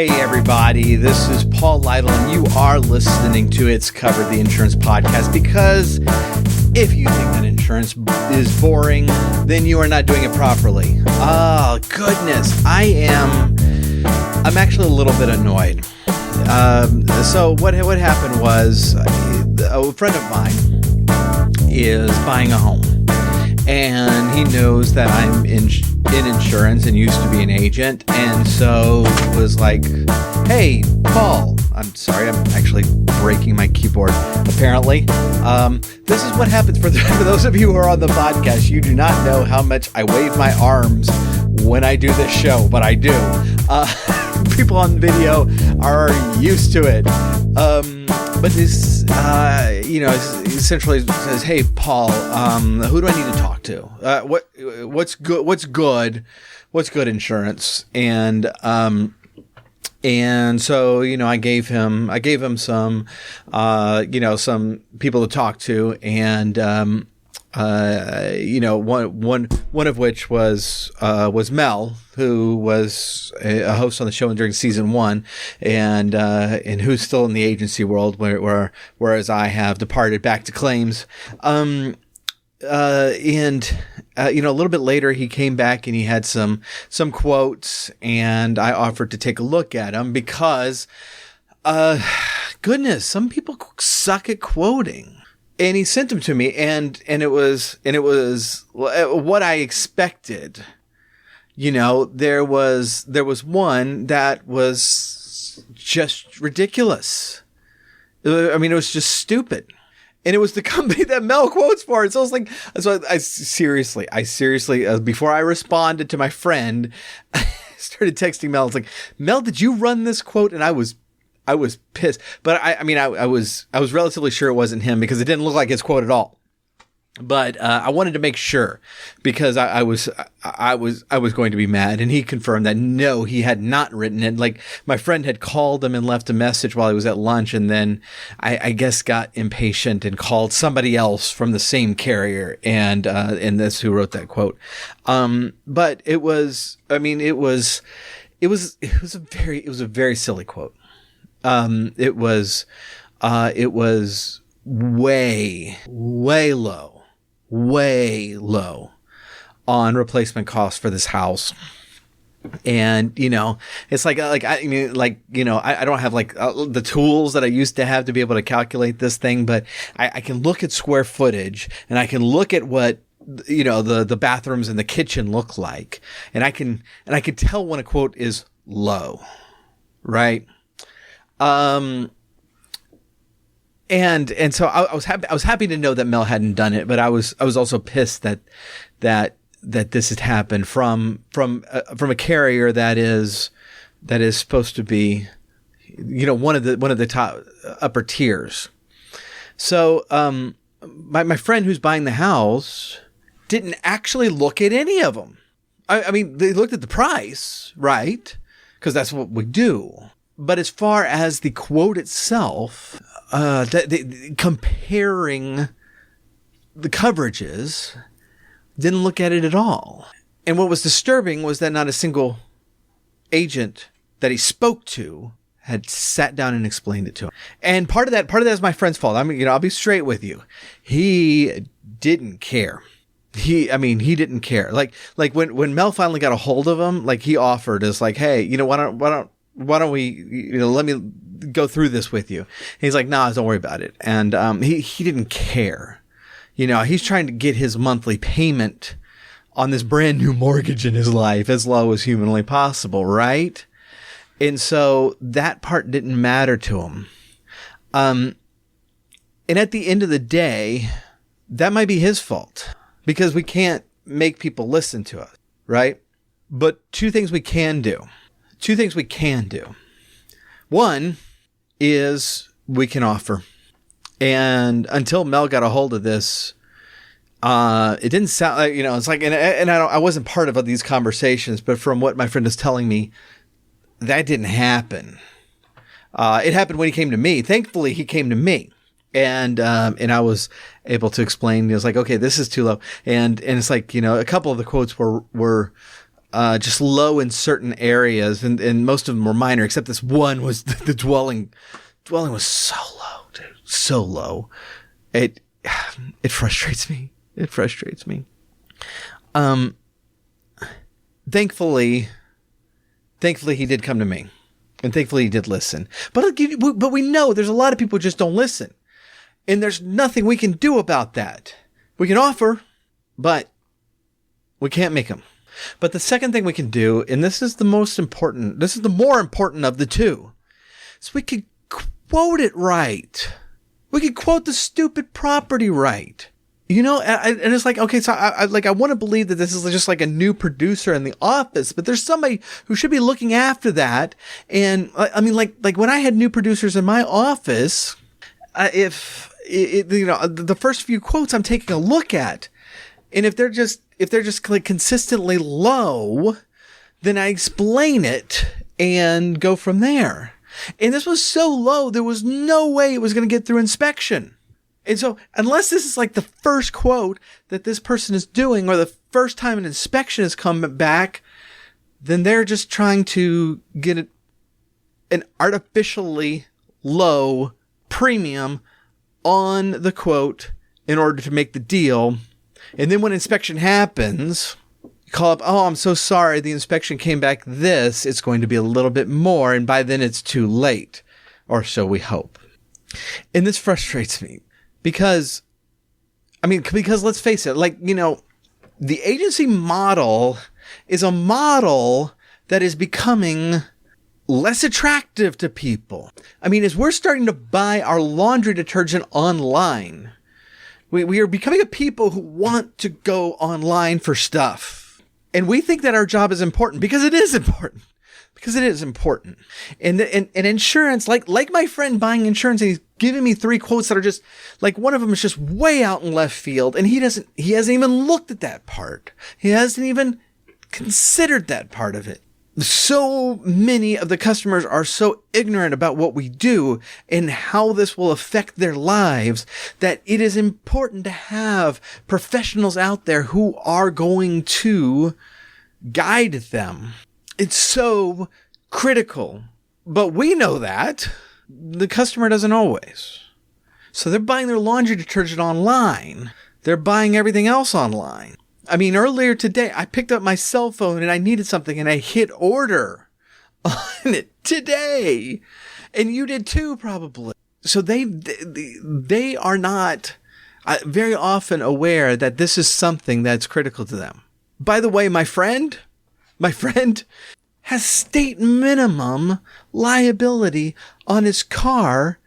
Hey everybody, this is Paul Lytle and you are listening to It's Covered, the Insurance Podcast, because if you think that insurance is boring, then you are not doing it properly. Oh goodness, I'm actually a little bit annoyed. So what happened was a friend of mine is buying a home. And he knows that I'm in insurance and used to be an agent. And so was like, hey, Paul, I'm sorry, I'm actually breaking my keyboard, apparently. This is what happens for those of you who are on the podcast. You do not know how much I wave my arms when I do this show, but I do. People on video are used to it. But this, essentially says, "Hey, Paul, who do I need to talk to? What's good? What's good insurance?" And so I gave him some, some people to talk to, and one of which was Mel, who was a host on the show during season 1, and who's still in the agency world, whereas I have departed back to claims. A little bit later, he came back and he had some quotes, and I offered to take a look at them because, goodness, some people suck at quoting. And he sent them to me, and it was what I expected. There was one that was just ridiculous. I mean, it was just stupid. And it was the company that Mel quotes for. And so I was like, I seriously, before I responded to my friend, I started texting Mel. It's like, Mel, did you run this quote? And I was pissed, but I was relatively sure it wasn't him because it didn't look like his quote at all. But I wanted to make sure because I was going to be mad, and he confirmed that no, he had not written it. Like, my friend had called him and left a message while he was at lunch, and then I guess got impatient and called somebody else from the same carrier, and that's who wrote that quote. But it was a very silly quote. It was way low on replacement costs for this house. And, it's I don't have the tools that I used to have to be able to calculate this thing, but I can look at square footage, and I can look at what, the bathrooms and the kitchen look like. And I can tell when a quote is low, right? And so I was happy to know that Mel hadn't done it, but I was also pissed that this had happened from a carrier that is supposed to be, one of the top upper tiers. So, my friend who's buying the house didn't actually look at any of them. I mean, they looked at the price, right? Because that's what we do. But as far as the quote itself, comparing the coverages, didn't look at it at all. And what was disturbing was that not a single agent that he spoke to had sat down and explained it to him. And part of that is my friend's fault. I mean, I'll be straight with you. He didn't care. He didn't care. Like when Mel finally got a hold of him, like, he offered as like, hey, why don't we, let me go through this with you? And he's like, nah, don't worry about it. And he didn't care. He's trying to get his monthly payment on this brand new mortgage in his life as low as humanly possible, right? And so that part didn't matter to him. And at the end of the day, that might be his fault because we can't make people listen to us, right? But two things we can do. One is we can offer. And until Mel got a hold of this, it didn't sound like, it's like, and I wasn't part of these conversations, but from what my friend is telling me, that didn't happen. It happened when he came to me. Thankfully, he came to me. And I was able to explain, it was like, okay, this is too low. And it's like, a couple of the quotes were just low in certain areas, and most of them were minor, except this one was the dwelling. Dwelling was so low, dude, so low. It frustrates me. It frustrates me. Thankfully, he did come to me, and thankfully he did listen. But we know there's a lot of people who just don't listen, and there's nothing we can do about that. We can offer, but we can't make them. But the second thing we can do, and this is the most important, this is the more important of the two, is we could quote it right. We could quote the stupid property right. You know, and it's like, okay, so I want to believe that this is just like a new producer in the office, but there's somebody who should be looking after that. And I mean, like when I had new producers in my office, the first few quotes I'm taking a look at, and if they're just like consistently low, then I explain it and go from there. And this was so low, there was no way it was going to get through inspection. And so, unless this is like the first quote that this person is doing, or the first time an inspection has come back, then they're just trying to get an artificially low premium on the quote in order to make the deal. And then when inspection happens, you call up, oh, I'm so sorry, the inspection came back this, it's going to be a little bit more, and by then it's too late. Or so we hope. And this frustrates me. Because let's face it, the agency model is a model that is becoming less attractive to people. I mean, as we're starting to buy our laundry detergent online, we are becoming a people who want to go online for stuff. And we think that our job is important because it is important. Because it is important. And insurance, like my friend buying insurance, and he's giving me 3 quotes that are just, like, one of them is just way out in left field, and he hasn't even looked at that part. He hasn't even considered that part of it. So many of the customers are so ignorant about what we do and how this will affect their lives that it is important to have professionals out there who are going to guide them. It's so critical, but we know that the customer doesn't always. So they're buying their laundry detergent online. They're buying everything else online. I mean, earlier today, I picked up my cell phone and I needed something and I hit order on it today. And you did too, probably. So they are not very often aware that this is something that's critical to them. By the way, my friend has state minimum liability on his car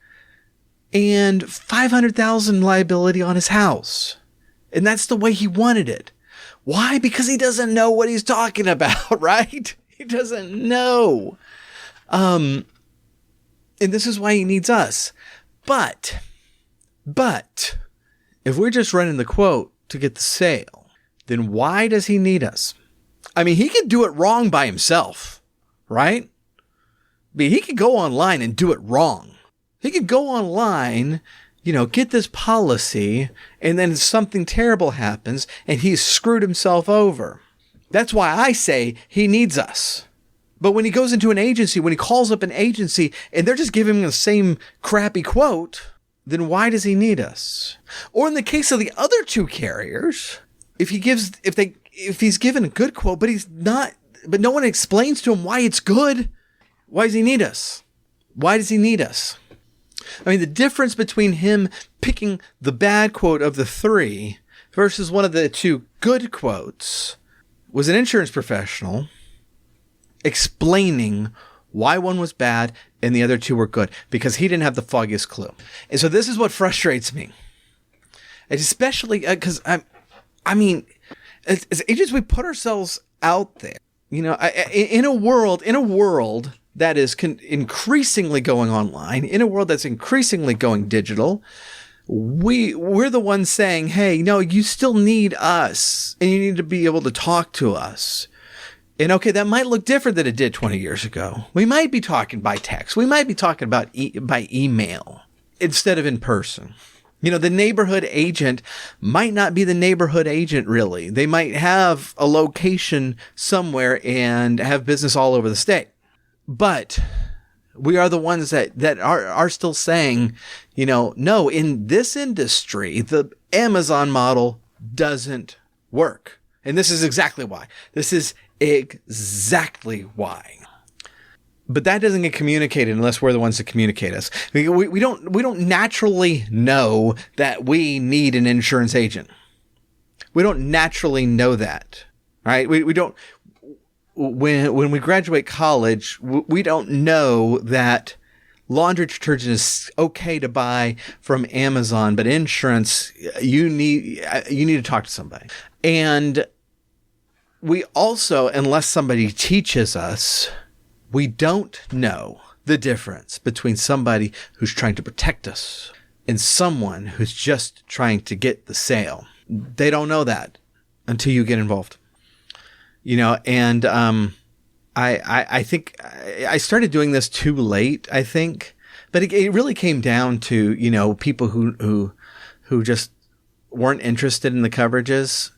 and $500,000 liability on his house. And that's the way he wanted it. Why? Because he doesn't know what he's talking about, right? He doesn't know. And this is why he needs us. But if we're just running the quote to get the sale, then why does he need us? I mean, he could do it wrong by himself, right? I mean, he could go online and do it wrong. He could go online, get this policy, and then something terrible happens, and he's screwed himself over. That's why I say he needs us. But when he goes into an agency, when he calls up an agency, and they're just giving him the same crappy quote, then why does he need us? Or in the case of the other 2 carriers, if he's given a good quote, but no one explains to him why it's good, why does he need us? Why does he need us? I mean, the difference between him picking the bad quote of the 3 versus one of the 2 good quotes was an insurance professional explaining why one was bad and the other 2 were good, because he didn't have the foggiest clue. And so this is what frustrates me. And especially because as agents, we put ourselves out there, in a world that is increasingly going online, in a world that's increasingly going digital. We're the ones saying, hey, no, you still need us, and you need to be able to talk to us. And okay, that might look different than it did 20 years ago. We might be talking by text. We might be talking about by email instead of in person. The neighborhood agent might not be the neighborhood agent, really. They might have a location somewhere and have business all over the state. But we are the ones that are still saying, no, in this industry, the Amazon model doesn't work. And this is exactly why. But that doesn't get communicated unless we're the ones that communicate us. We don't naturally know that we need an insurance agent. We don't naturally know that, right? We don't. When we graduate college, we don't know that laundry detergent is okay to buy from Amazon, but insurance, you need to talk to somebody. And we also, unless somebody teaches us, we don't know the difference between somebody who's trying to protect us and someone who's just trying to get the sale. They don't know that until you get involved. And I think I started doing this too late, I think, but it really came down to, people who just weren't interested in the coverages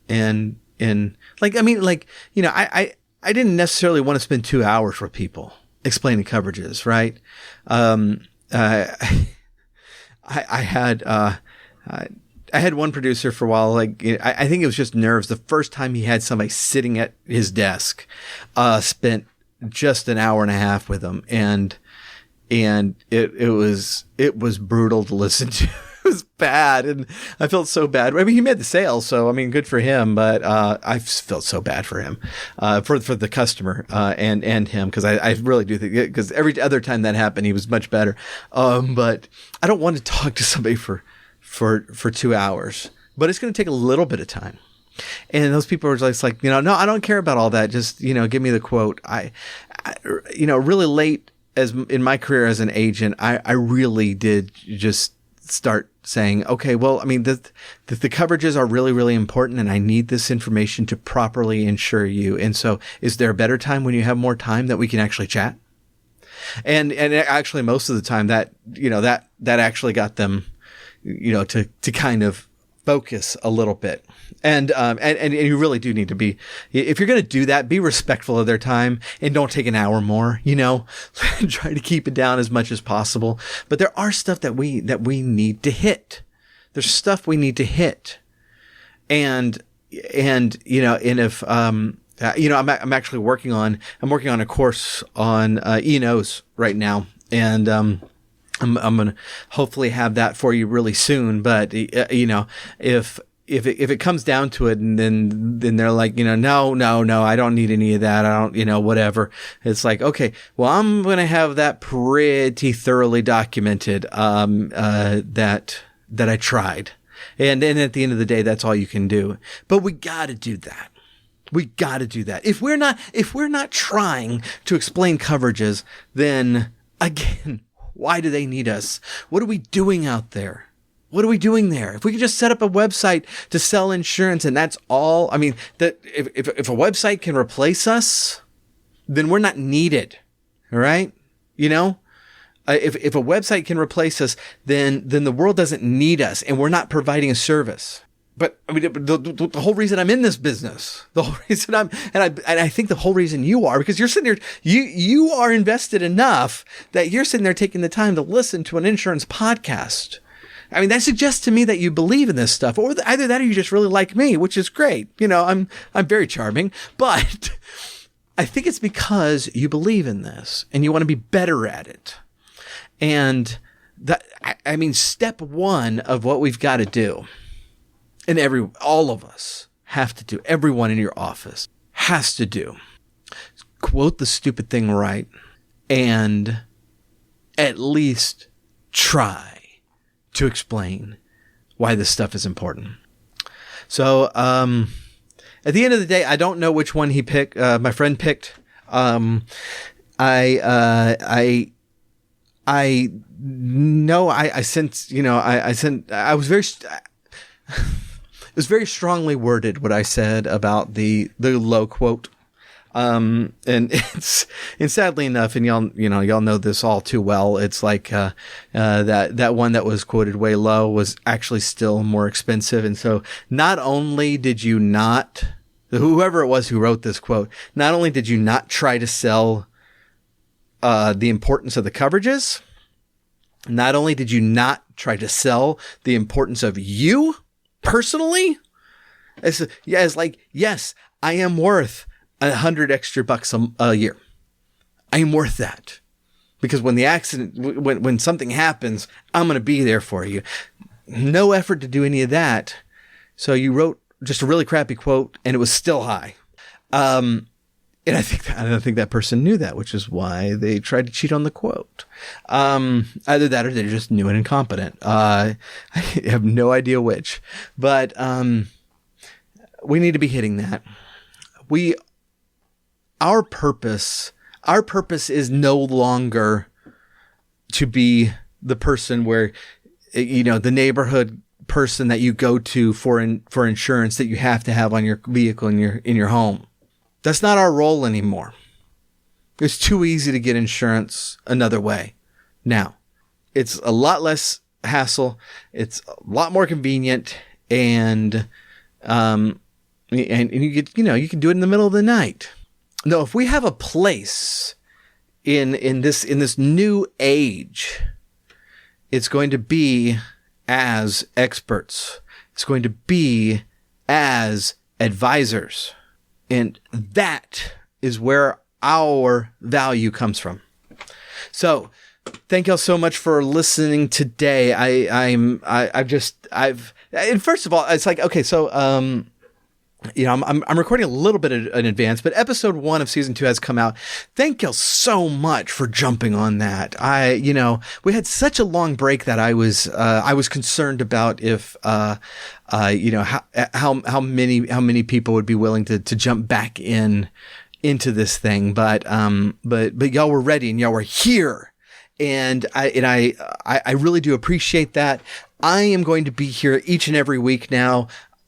I didn't necessarily want to spend 2 hours with people explaining coverages, right? I had one producer for a while, I think it was just nerves. The first time he had somebody sitting at his desk, spent just an hour and a half with him. And it was brutal to listen to. It was bad. And I felt so bad. I mean, he made the sale. So, good for him. But, I felt so bad for him, for the customer, and him. Cause I really do think, because every other time that happened, he was much better. But I don't want to talk to somebody for 2 hours, but it's going to take a little bit of time. And those people are just like, no, I don't care about all that. Just, give me the quote. I really late as in my career as an agent, I really did just start saying, okay, well, the coverages are really, really important and I need this information to properly insure you. And so is there a better time when you have more time that we can actually chat? And actually most of the time that actually got them, to kind of focus a little bit. And you really do need to be, if you're going to do that, be respectful of their time and don't take an hour more, try to keep it down as much as possible. But there are stuff that we need to hit. There's stuff we need to hit. And if, I'm actually working on a course on, E&Os right now. And, I'm going to hopefully have that for you really soon. But, if it comes down to it and then they're like, no, I don't need any of that. I don't, whatever. It's like, okay, well, I'm going to have that pretty thoroughly documented, that I tried. And then at the end of the day, that's all you can do. But we got to do that. If we're not trying to explain coverages, then again, why do they need us? What are we doing out there? What are we doing there? If we could just set up a website to sell insurance and that's all, that if a website can replace us, then we're not needed. All right? If a website can replace us, then the world doesn't need us and we're not providing a service. But the whole reason I'm in this business, the whole reason I think the whole reason you are, because you're sitting there, you are invested enough that you're sitting there taking the time to listen to an insurance podcast. That suggests to me that you believe in this stuff, or either that or you just really like me, which is great. I'm very charming, but I think it's because you believe in this and you want to be better at it. And step one of what we've got to do, and all of us have to do, everyone in your office has to do, quote the stupid thing right, and at least try to explain why this stuff is important. So, at the end of the day, I don't know which one he picked, my friend picked. I know I sent, I was very, it was very strongly worded what I said about the low quote. And sadly enough, and y'all know this all too well. It's like, that one that was quoted way low was actually still more expensive. And so not only did you not, whoever it was who wrote this quote, not only did you not try to sell, the importance of the coverages, not only did you not try to sell the importance of you personally, it's like, yes, I am worth $100 extra a year. I am worth that, because when the accident, when something happens, I'm going to be there for you. No effort to do any of that. So you wrote just a really crappy quote, and it was still high. And I think that person knew that, which is why they tried to cheat on the quote. Either that or they're just new and incompetent. I have no idea which, but, we need to be hitting that. Our purpose is no longer to be the person where, the neighborhood person that you go to for insurance that you have to have on your vehicle in your home. That's not our role anymore. It's too easy to get insurance another way. Now, it's a lot less hassle. It's a lot more convenient, and you get, you can do it in the middle of the night. No, if we have a place in this new age, it's going to be as experts. It's going to be as advisors. And that is where our value comes from. So thank y'all so much for listening today. And first of all, it's like, okay, so, I'm recording a little bit in advance, but episode 1 of season 2 has come out. Thank y'all so much for jumping on that. We had such a long break that I was concerned about if, how many people would be willing to jump back into this thing. But y'all were ready and y'all were here. And I really do appreciate that. I am going to be here each and every week now.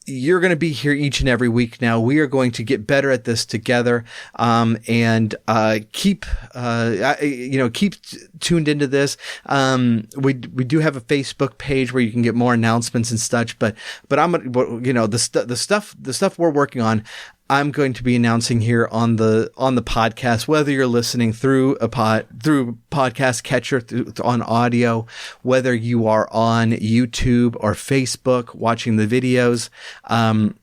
You're going to be here each and every week now. We are going to get better at this together, and keep tuned into this. We do have a Facebook page where you can get more announcements and such. But the stuff we're working on, I'm going to be announcing here on the podcast, whether you're listening through podcast catcher on audio, whether you are on YouTube or Facebook watching the videos. I'm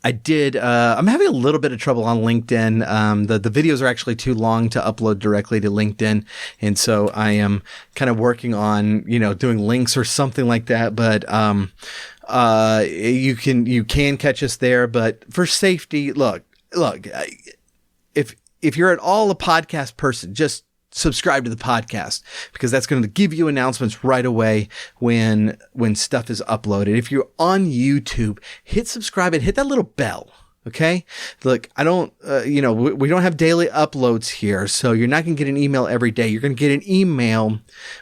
having a little bit of trouble on LinkedIn. The videos are actually too long to upload directly to LinkedIn. And so I am kind of working on, doing links or something like that. But, you can catch us there, but for safety, look, if you're at all a podcast person, just subscribe to the podcast, because that's going to give you announcements right away when stuff is uploaded. If you're on YouTube, hit subscribe and hit that little bell. Okay. Look, we don't have daily uploads here, so you're not going to get an email every day. You're going to get an email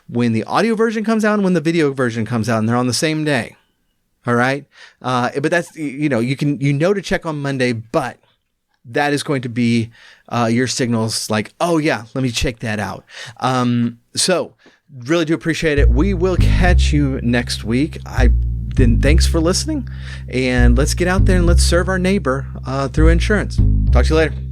when the audio version comes out and when the video version comes out, and they're on the same day. All right. But that's, you to check on Monday, but that is going to be, your signals like, oh yeah, let me check that out. So really do appreciate it. We will catch you next week. Then thanks for listening, and let's get out there and let's serve our neighbor, through insurance. Talk to you later.